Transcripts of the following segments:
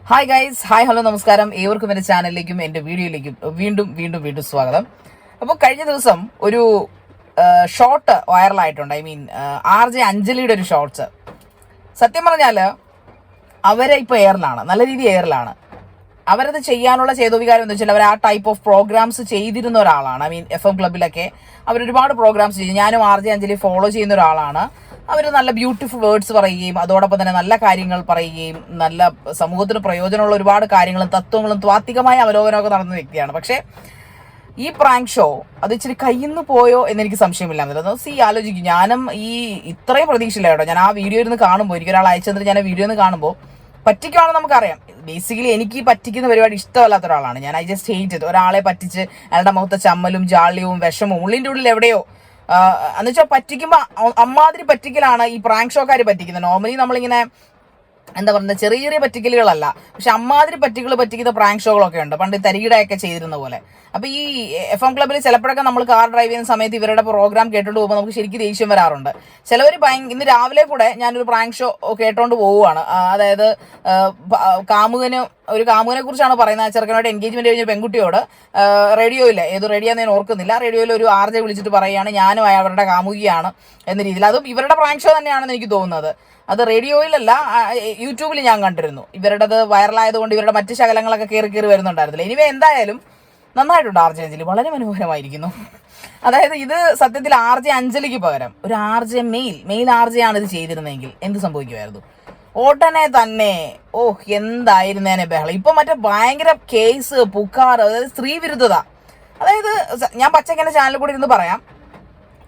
Hi guys, hi hello നമസ്കാരം. ഏവർക്കും എൻ്റെ ചാനലിലേക്കും എൻ്റെ വീഡിയോയിലേക്കും വീണ്ടും വീണ്ടും വീണ്ടും സ്വാഗതം. അപ്പോൾ കഴിഞ്ഞ ദിവസം ഒരു ഷോർട്ട് വൈറലായിട്ടുണ്ട്. RJ അഞ്ജലിയുടെ ഒരു ഷോർട്സ്. സത്യം പറഞ്ഞാൽ അവരെ ഇപ്പോൾ എയറിലാണ്, നല്ല രീതിയിൽ എയറിലാണ്. അവരത് ചെയ്യാനുള്ള ചേതോവികാരം എന്ന് വെച്ചാൽ അവർ ആ ടൈപ്പ് ഓഫ് പ്രോഗ്രാംസ് ചെയ്തിരുന്ന ഒരാളാണ്. FM ക്ലബിലൊക്കെ അവരൊരുപാട് പ്രോഗ്രാംസ് ചെയ്തു. ഞാനും RJ അഞ്ജലി ഫോളോ ചെയ്യുന്ന ഒരാളാണ്. അവർ നല്ല ബ്യൂട്ടിഫുൾ വേർഡ്സ് പറയുകയും അതോടൊപ്പം തന്നെ നല്ല കാര്യങ്ങൾ പറയുകയും നല്ല സമൂഹത്തിന് പ്രയോജനമുള്ള ഒരുപാട് കാര്യങ്ങളും തത്വങ്ങളും ത്വാത്വികമായ അവലോകനമൊക്കെ നടന്ന വ്യക്തിയാണ്. പക്ഷേ ഈ പ്രാങ്ക് ഷോ അത് ഇച്ചിരി കയ്യിൽ നിന്ന് പോയോ എന്നെനിക്ക് സംശയമില്ല. ആലോചിക്കും, ഞാനും ഇത്രയും പ്രതീക്ഷയില്ല കേട്ടോ. ഞാൻ ആ വീഡിയോ ഇരുന്ന് കാണുമ്പോൾ, എനിക്കൊരാൾ അയച്ചെന്നിട്ട് ഞാൻ ആ വീഡിയോ ഒന്ന് കാണുമ്പോൾ പറ്റിക്കുവാണെന്ന് നമുക്കറിയാം. ബേസിക്കലി എനിക്ക് പറ്റിക്കുന്ന പരിപാടി ഇഷ്ടമല്ലാത്ത ഒരാളാണ് ഞാൻ. Just hate it. ഒരാളെ പറ്റിച്ച് അയാളുടെ മുഖത്തെ ചമ്മലും ജാള്യവും വിഷമവും ഉള്ളിൻ്റെ ഉള്ളിൽ എവിടെയോ എന്നുവെച്ചാൽ പറ്റിക്കുമ്പോൾ അമ്മാതിരി പറ്റിക്കലാണ് ഈ പ്രാങ്ക് ഷോക്കാർ പറ്റിക്കുന്നത്. നോർമലി നമ്മളിങ്ങനെ എന്താ പറയുന്നത്, ചെറിയ ചെറിയ പറ്റിക്കലുകളല്ല, പക്ഷെ അമ്മാതിരി പറ്റിക്കുന്ന പ്രാങ്ക് ഷോകളൊക്കെ ഉണ്ട്, പണ്ട് തരികിടയൊക്കെ ചെയ്തിരുന്ന പോലെ. അപ്പൊ ഈ FM ക്ലബിൽ ചിലപ്പോഴൊക്കെ നമ്മൾ കാർ ഡ്രൈവ് ചെയ്യുന്ന സമയത്ത് ഇവരുടെ പ്രോഗ്രാം കേട്ടോണ്ട് പോകുമ്പോൾ നമുക്ക് ശരിക്കും ദേഷ്യം വരാറുണ്ട്. ചിലവർ ഇന്ന് രാവിലെ കൂടെ ഞാനൊരു പ്രാങ്ക് ഷോ കേട്ടോണ്ട് പോവുകയാണ്. അതായത് ഒരു കാമുകനെ കുറിച്ചാണ് പറയുന്നത്. ചെറുക്കനോട് എൻഗേജ്മെന്റ് കഴിഞ്ഞ പെൺകുട്ടിയോട് റേഡിയോയില്ല, ഏത് റേഡിയോന്ന് ഞാൻ ഓർക്കുന്നില്ല, റേഡിയോയിൽ ഒരു RJ വിളിച്ചിട്ട് പറയുകയാണ് ഞാനും അവരുടെ കാമുകിയാണ് എന്ന രീതിയിൽ. അതും ഇവരുടെ പ്രാങ്ക് ഷോ തന്നെയാണെന്ന് എനിക്ക് തോന്നുന്നത്. അത് റേഡിയോയിലല്ല, യൂട്യൂബിൽ ഞാൻ കണ്ടിരുന്നു. ഇവരുടേത് വൈറലായതുകൊണ്ട് ഇവരുടെ മറ്റ് ശകലങ്ങളൊക്കെ കയറി വരുന്നുണ്ടായിരുന്നില്ല. എനിവേ എന്തായാലും നന്നായിട്ടുണ്ട്. RJ അഞ്ജലി വളരെ മനോഹരമായിരിക്കുന്നു. അതായത് ഇത് സത്യത്തിൽ RJ അഞ്ജലിക്ക് പകരം ഒരു RJ മെയിൽ RJ ആണ് ഇത് ചെയ്തിരുന്നെങ്കിൽ എന്ത് സംഭവിക്കുമായിരുന്നു? ഉടനെ തന്നെ എന്തായിരുന്നേനെ ബഹളം. ഇപ്പൊ മറ്റേ ഭയങ്കര കേസ് പുക്കാർ, അതായത് സ്ത്രീ വിരുദ്ധത. അതായത് ഞാൻ പച്ചക്കൻ്റെ ചാനലിൽ കൂടി ഇരുന്ന് പറയാം.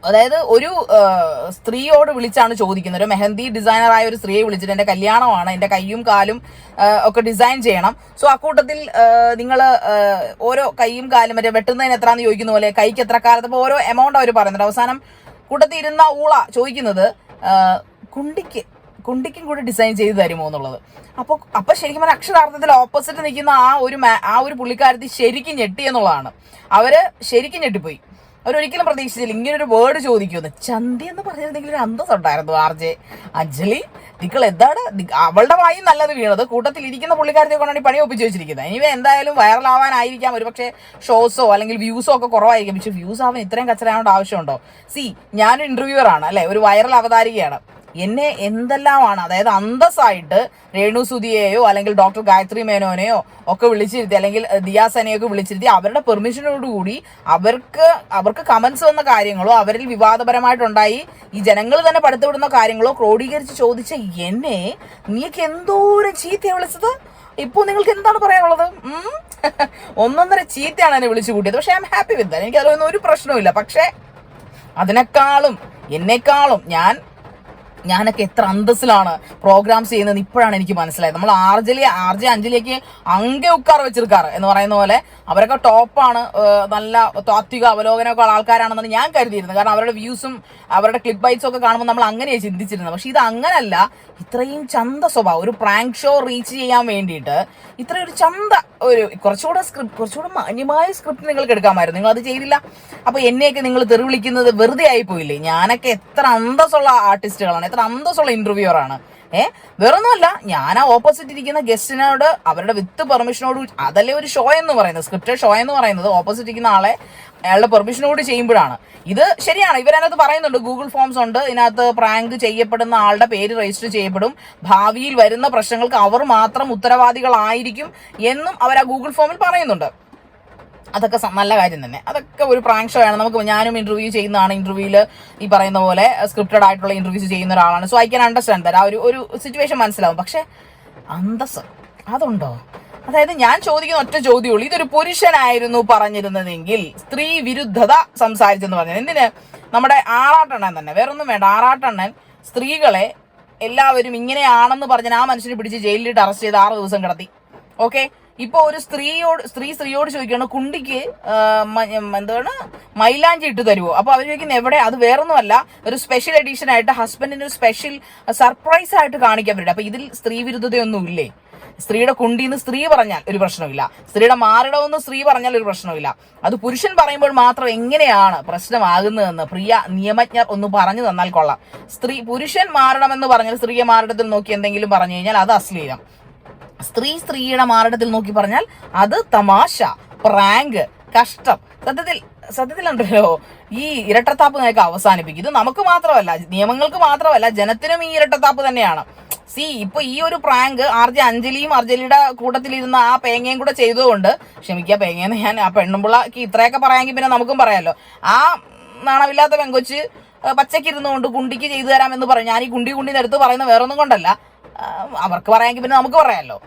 അതായത് ഒരു സ്ത്രീയോട് വിളിച്ചാണ് ചോദിക്കുന്നത്, ഒരു മെഹന്തി ഡിസൈനറായ ഒരു സ്ത്രീയെ വിളിച്ചിട്ട് എൻ്റെ കല്യാണമാണ്, എൻ്റെ കയ്യും കാലും ഒക്കെ ഡിസൈൻ ചെയ്യണം. സോ അക്കൂട്ടത്തിൽ നിങ്ങൾ ഓരോ കയ്യും കാലും മറ്റേ വെട്ടുന്നതിന് എത്രയാണെന്ന് ചോദിക്കുന്ന പോലെ കൈക്ക് എത്ര കാലത്ത് ഓരോ എമൗണ്ട് അവർ പറയുന്നുണ്ട്. അവസാനം കൂട്ടത്തിൽ ഇരുന്ന ചോദിക്കുന്നത് കുണ്ടിക്കും കൂടി ഡിസൈൻ ചെയ്ത് തരുമോ എന്നുള്ളത്. അപ്പൊ ശരിക്കും പറഞ്ഞാൽ അക്ഷരാർത്ഥത്തിൽ ഓപ്പോസിറ്റ് നിൽക്കുന്ന ആ ഒരു പുള്ളിക്കാരത്തി ശരിക്കും ഞെട്ടി എന്നുള്ളതാണ്. അവര് ശരിക്കും ഞെട്ടിപ്പോയി. അവരൊരിക്കലും പ്രതീക്ഷിച്ചില്ല ഇങ്ങനൊരു വേർഡ് ചോദിക്കുമെന്ന്. ചന്തി എന്ന് പറഞ്ഞിരുന്നെങ്കിൽ ഒരു അന്തസ് ഉണ്ടായിരുന്നു. RJ അഞ്ജലി നിങ്ങൾ എന്താണ്, അവളുടെ വായി നല്ലത് വീണത്, കൂട്ടത്തിൽ ഇരിക്കുന്ന പുള്ളിക്കാരത്തെ കൊണ്ടാണ് ഈ പണി ഒപ്പിച്ച് വെച്ചിരിക്കുന്നത്. ഇനി എന്തായാലും വൈറലാവാനായിരിക്കാം ഒരു പക്ഷേ ഷോസോ അല്ലെങ്കിൽ വ്യൂസോ ഒക്കെ കുറവായിരിക്കും. പക്ഷെ വ്യൂസ് ആവാൻ ഇത്രയും കച്ചറാവേണ്ട ആവശ്യമുണ്ടോ? ഞാനൊരു ഇന്റർവ്യൂവർ ആണ്, അല്ലെ, ഒരു വൈറൽ അവതാരികയാണ്. എന്നെ എന്തെല്ലാമാണ്, അതായത് അന്തസ്സായിട്ട് രേണു സുധിയെയോ അല്ലെങ്കിൽ ഡോക്ടർ ഗായത്രി മേനോനെയോ ഒക്കെ വിളിച്ചിരുത്തി, അല്ലെങ്കിൽ ദിയാസനെയൊക്കെ വിളിച്ചിരുത്തി അവരുടെ പെർമിഷനോടുകൂടി അവർക്ക് കമന്റ്സ് വന്ന കാര്യങ്ങളോ അവരിൽ വിവാദപരമായിട്ടുണ്ടായി ഈ ജനങ്ങൾ തന്നെ പടുത്തുവിടുന്ന കാര്യങ്ങളോ ക്രോഡീകരിച്ച് ചോദിച്ച എന്നെ നീക്ക് എന്തോരം ചീത്തയെ വിളിച്ചത്. ഇപ്പോൾ നിങ്ങൾക്ക് എന്താണ് പറയാനുള്ളത്? ഒന്നൊന്നര ചീത്തയാണ് എന്നെ വിളിച്ചു കൂട്ടിയത്. പക്ഷെ I am happy with that. എനിക്ക് അതിലൊന്നും ഒരു പ്രശ്നവുമില്ല. പക്ഷെ എന്നെക്കാളും ഞാനൊക്കെ എത്ര അന്തസ്സിലാണ് പ്രോഗ്രാംസ് ചെയ്യുന്നത് ഇപ്പോഴാണ് എനിക്ക് മനസ്സിലായത്. നമ്മൾ RJ അഞ്ജലിക്ക് അങ്കെ ഉക്കാർ വെച്ചിരിക്കാറ് എന്ന് പറയുന്ന പോലെ അവരൊക്കെ ടോപ്പാണ്, നല്ല താത്വിക അവലോകനമൊക്കെ ഉള്ള ആൾക്കാരാണെന്നാണ് ഞാൻ കരുതിയിരുന്നത്. കാരണം അവരുടെ വ്യൂസും അവരുടെ ക്ലിപ്പ് ബൈറ്റ്സും ഒക്കെ കാണുമ്പോൾ നമ്മൾ അങ്ങനെയാണ് ചിന്തിച്ചിരുന്നത്. പക്ഷെ ഇത് അങ്ങനല്ല. ഇത്രയും ചന്ത സ്വഭാവം, ഒരു പ്രാങ്ക് ഷോ റീച്ച് ചെയ്യാൻ വേണ്ടിയിട്ട് ഇത്രയും ഒരു ചന്ത, കുറച്ചുകൂടെ മാന്യമായ സ്ക്രിപ്റ്റ് നിങ്ങൾക്ക് എടുക്കാമായിരുന്നു. നിങ്ങൾ അത് ചെയ്തില്ല. അപ്പൊ എന്നെയൊക്കെ നിങ്ങൾ തെറി വിളിക്കുന്നത് വെറുതെ ആയി പോയില്ലേ? ഞാനൊക്കെ എത്ര അന്തസ്സുള്ള ആർട്ടിസ്റ്റുകളാണ്, എത്ര അന്തസ്സുള്ള ഇന്റർവ്യൂവറാണ്. വേറൊന്നുമല്ല, ഞാൻ ആ ഓപ്പോസിറ്റ് ഇരിക്കുന്ന ഗസ്റ്റിനോട് അവരുടെ വിത്ത് പെർമിഷനോട്, അതല്ലേ ഒരു ഷോ എന്ന് പറയുന്നത്, സ്ക്രിപ്റ്റഡ് ഷോ എന്ന് പറയുന്നത് ഓപ്പോസിറ്റ് ഇരിക്കുന്ന ആളെ അയാളുടെ പെർമിഷനോട് ചെയ്യുമ്പോഴാണ്. ഇത് ശരിയാണ്. ഇവരതിനകത്ത് പറയുന്നുണ്ട്, ഗൂഗിൾ ഫോംസ് ഉണ്ട്, ഇതിനകത്ത് പ്രാങ്ക് ചെയ്യപ്പെടുന്ന ആളുടെ പേര് രജിസ്റ്റർ ചെയ്യപ്പെടും, ഭാവിയിൽ വരുന്ന പ്രശ്നങ്ങൾക്ക് അവർ മാത്രം ഉത്തരവാദികളായിരിക്കും എന്നും അവർ ആ ഗൂഗിൾ ഫോമിൽ പറയുന്നുണ്ട്. അതൊക്കെ നല്ല കാര്യം തന്നെ. അതൊക്കെ ഒരു പ്രാങ്ക് ഷോ ആണ്. ഞാനും ഇന്റർവ്യൂ ചെയ്യുന്നതാണ്. ഇന്റർവ്യൂവിൽ ഈ പറയുന്ന പോലെ സ്ക്രിപ്റ്റഡ് ആയിട്ടുള്ള ഇന്റർവ്യൂസ് ചെയ്യുന്ന ഒരാളാണ്. So I can understand that. ആ ഒരു സിറ്റുവേഷൻ മനസ്സിലാവും. പക്ഷെ അന്തസ് അതുണ്ടോ? അതായത് ഞാൻ ചോദിക്കുന്ന ഒറ്റ ചോദ്യമുള്ളൂ, ഇതൊരു പുരുഷനായിരുന്നു പറഞ്ഞിരുന്നതെങ്കിൽ സ്ത്രീ വിരുദ്ധത സംസാരിച്ചെന്ന് പറഞ്ഞത് എന്തിന്? നമ്മുടെ ആറാട്ടണ്ണൻ തന്നെ, വേറൊന്നും വേണ്ട. ആറാട്ടണ്ണൻ സ്ത്രീകളെ എല്ലാവരും ഇങ്ങനെയാണെന്ന് പറഞ്ഞാൽ ആ മനുഷ്യനെ പിടിച്ച് ജയിലിലിട്ട് അറസ്റ്റ് ചെയ്ത് 6 ദിവസം കിടത്തി. ഓക്കെ, ഇപ്പൊ ഒരു സ്ത്രീയോട് ചോദിക്കുകയാണ് കുണ്ടിക്ക് എന്താണ് മൈലാഞ്ചി ഇട്ട് തരുമോ? അപ്പൊ അവർ ചോദിക്കുന്നത് എവിടെ? അത് വേറൊന്നുമല്ല, ഒരു സ്പെഷ്യൽ എഡിഷൻ ആയിട്ട് ഹസ്ബൻഡിന് ഒരു സ്പെഷ്യൽ സർപ്രൈസ് ആയിട്ട് കാണിക്കാൻ പറ്റും. അപ്പൊ ഇതിൽ സ്ത്രീ വിരുദ്ധതയൊന്നും ഇല്ലേ? സ്ത്രീയുടെ കുണ്ടിന്ന് സ്ത്രീ പറഞ്ഞാൽ ഒരു പ്രശ്നമില്ല, സ്ത്രീയുടെ മാറിടമെന്ന് സ്ത്രീ പറഞ്ഞാൽ ഒരു പ്രശ്നമില്ല. അത് പുരുഷൻ പറയുമ്പോൾ മാത്രം എങ്ങനെയാണ് പ്രശ്നമാകുന്നതെന്ന് പ്രിയ നിയമജ്ഞർ ഒന്ന് പറഞ്ഞു തന്നാൽ കൊള്ളാം. പുരുഷൻ മാറണമെന്ന് പറഞ്ഞാൽ സ്ത്രീയെ മാറിടത്തിൽ നോക്കി എന്തെങ്കിലും പറഞ്ഞു കഴിഞ്ഞാൽ അത് അശ്ലീലം. സ്ത്രീയുടെ മാറിടത്തിൽ നോക്കി പറഞ്ഞാൽ അത് തമാശ, പ്രാങ്ക്, കഷ്ടം. സത്യത്തിലുണ്ടല്ലോ ഈ ഇരട്ടത്താപ്പ് നിനക്ക് അവസാനിപ്പിക്കും. ഇത് നമുക്ക് മാത്രമല്ല, നിയമങ്ങൾക്ക് മാത്രമല്ല, ജനത്തിനും ഈ ഇരട്ടത്താപ്പ് തന്നെയാണ്. ഇപ്പൊ ഈ ഒരു പ്രാങ്ക് അഞ്ജലിയും അഞ്ജലിയുടെ കൂട്ടത്തിലിരുന്ന ആ പേങ്ങയും കൂടെ ചെയ്തതുകൊണ്ട്, ക്ഷമിക്കുക പേങ്ങയെന്ന് ഞാൻ ആ പെണ്ണുമ്പിള്ളക്ക് ഇത്രയൊക്കെ പറയാമെങ്കിൽ പിന്നെ നമുക്കും പറയാമല്ലോ, ആ നാണമില്ലാത്ത പെങ്കൊച്ച് പച്ചക്കിരുന്നുകൊണ്ട് കുണ്ടിക്ക് ചെയ്തു തരാമെന്ന് പറയും. ഞാൻ ഈ കുണ്ടി എടുത്ത് പറയുന്ന വേറൊന്നും കൊണ്ടല്ല, അവർക്ക് പറയാമെങ്കിൽ പിന്നെ നമുക്ക് പറയാമല്ലോ.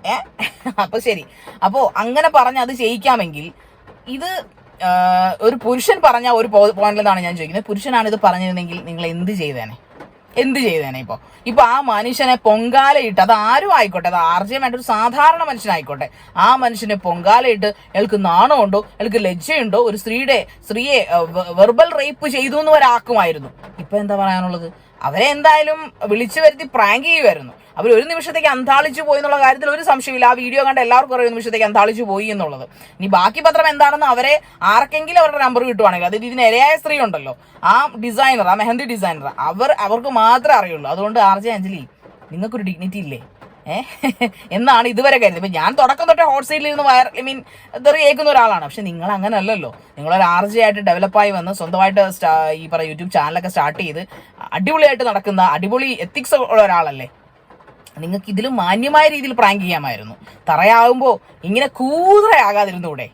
അപ്പൊ ശരി, അപ്പോ അങ്ങനെ പറഞ്ഞ് അത് ചെയ്യിക്കാമെങ്കിൽ ഇത് ഒരു പുരുഷൻ പറഞ്ഞ ഒരു പോയിന്റിലാണ് ഞാൻ ചോദിക്കുന്നത്. പുരുഷനാണ് ഇത് പറഞ്ഞിരുന്നെങ്കിൽ നിങ്ങൾ എന്ത് ചെയ്തേനെ? ഇപ്പൊ ആ മനുഷ്യനെ പൊങ്കാലയിട്ട്, അത് ആരും ആയിക്കോട്ടെ, അത് ആർജയമായിട്ട് ഒരു സാധാരണ മനുഷ്യനായിക്കോട്ടെ, ആ മനുഷ്യനെ പൊങ്കാലയിട്ട് അയാൾക്ക് നാണമുണ്ടോ, അയാൾക്ക് ലജ്ജയുണ്ടോ? ഒരു സ്ത്രീയെ വെർബൽ റേപ്പ് ചെയ്തു എന്ന് ഒരാക്കുമായിരുന്നു. ഇപ്പൊ എന്താ പറയാനുള്ളത്? അവരെ എന്തായാലും വിളിച്ചു വരുത്തി പ്രാങ്ക് ചെയ്യുമായിരുന്നു. അവർ ഒരു നിമിഷത്തേക്ക് അന്താളിച്ചു പോയി എന്നുള്ള കാര്യത്തിൽ ഒരു സംശയമില്ല. ആ വീഡിയോ കണ്ട എല്ലാവർക്കും ഒരു നിമിഷത്തേക്ക് അന്താളിച്ചു പോയി എന്നുള്ളത്. ഇനി ബാക്കി പത്രം എന്താണെന്ന് അവരെ ആർക്കെങ്കിലും അവരുടെ നമ്പർ കിട്ടുവാണെങ്കിൽ, അതായത് ഇതിന് ഇരയായ സ്ത്രീ ഉണ്ടല്ലോ, ആ ഡിസൈനർ, ആ മെഹന്തി ഡിസൈനർ, അവർക്ക് മാത്രമേ അറിയുള്ളൂ. അതുകൊണ്ട് അഞ്ജലി, നിങ്ങൾക്കൊരു ഡിഗ്നിറ്റി ഇല്ലേ എന്നാണ് ഇതുവരെ കരുതുന്നത്. ഇപ്പൊ ഞാൻ തുടക്കം തൊട്ടേ ഹോട്ട് സൈഡിൽ നിന്ന് തെറി കേൾക്കുന്ന ഒരാളാണ്. പക്ഷെ നിങ്ങൾ അങ്ങനെ അല്ലല്ലോ. നിങ്ങളൊരു ആയിട്ട് ഡെവലപ്പായി വന്ന് സ്വന്തമായിട്ട് ഈ യൂട്യൂബ് ചാനലൊക്കെ സ്റ്റാർട്ട് ചെയ്ത് അടിപൊളിയായിട്ട് നടക്കുന്ന, അടിപൊളി എത്തിക്സ് ഉള്ള ഒരാളല്ലേ. നിങ്ങൾക്ക് ഇതിലും മാന്യമായ രീതിയിൽ പ്രാങ്ക് ചെയ്യാമായിരുന്നു. തറയാകുമ്പോൾ ഇങ്ങനെ കൂതറയാകാതിരുന്നൂടെ?